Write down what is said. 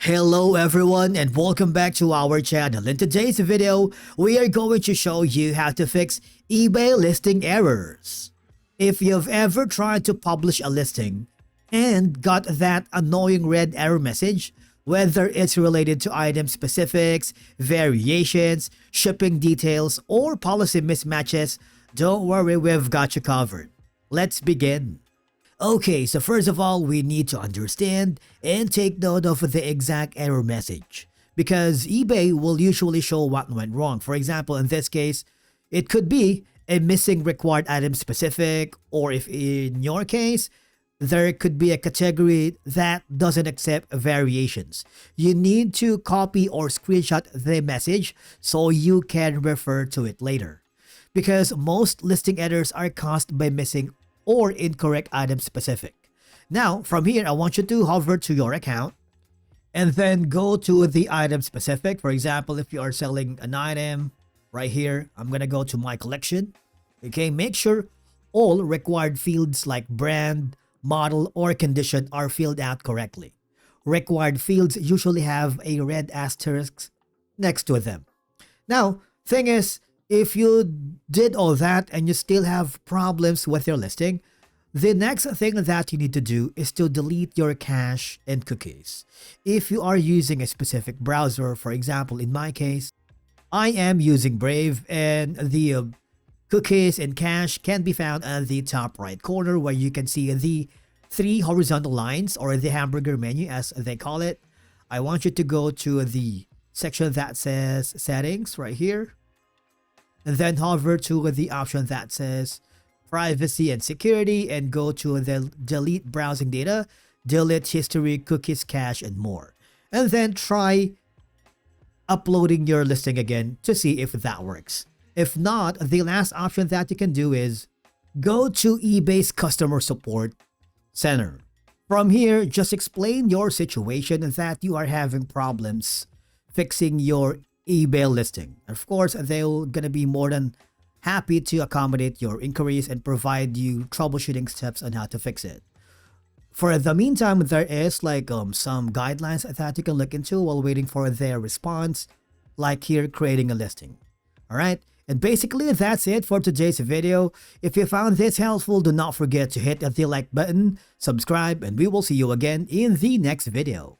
Hello everyone and welcome back to our channel. In today's video, we are going to show you how to fix eBay listing errors. If you've ever tried to publish a listing and got that annoying red error message, whether it's related to item specifics, variations, shipping details, or policy mismatches, don't worry, we've got you covered. Let's begin. Okay, so first of all, we need to understand and take note of the exact error message because eBay will usually show what went wrong. For example, in this case, it could be a missing required item specific, or if in your case, there could be a category that doesn't accept variations. You need to copy or screenshot the message so you can refer to it later. Because most listing errors are caused by missing or incorrect item specific. Now, from here, I want you to hover to your account and then go to the item specific. For example, if you are selling an item right here, I'm gonna go to my collection. Okay, make sure all required fields like brand, model, or condition are filled out correctly. Required fields usually have a red asterisk next to them. Now, thing is, if you did all that and you still have problems with your listing, the next thing that you need to do is to delete your cache and cookies. If you are using a specific browser, for example, in my case, I am using Brave, and the cookies and cache can be found at the top right corner where you can see the three horizontal lines, or the hamburger menu as they call it. I want you to go to the section that says settings right here, and then hover to the option that says privacy and security and go to the delete browsing data, delete history, cookies, cache, and more. And then try uploading your listing again to see if that works. If not, the last option that you can do is go to eBay's customer support center. From here, just explain your situation that you are having problems fixing your eBay listing. Of course, they're gonna be more than happy to accommodate your inquiries and provide you troubleshooting steps on how to fix it. For the meantime, there is like some guidelines that you can look into while waiting for their response, like here creating a listing. Alright, and basically that's it for today's video. If you found this helpful, do not forget to hit the like button, subscribe, and we will see you again in the next video.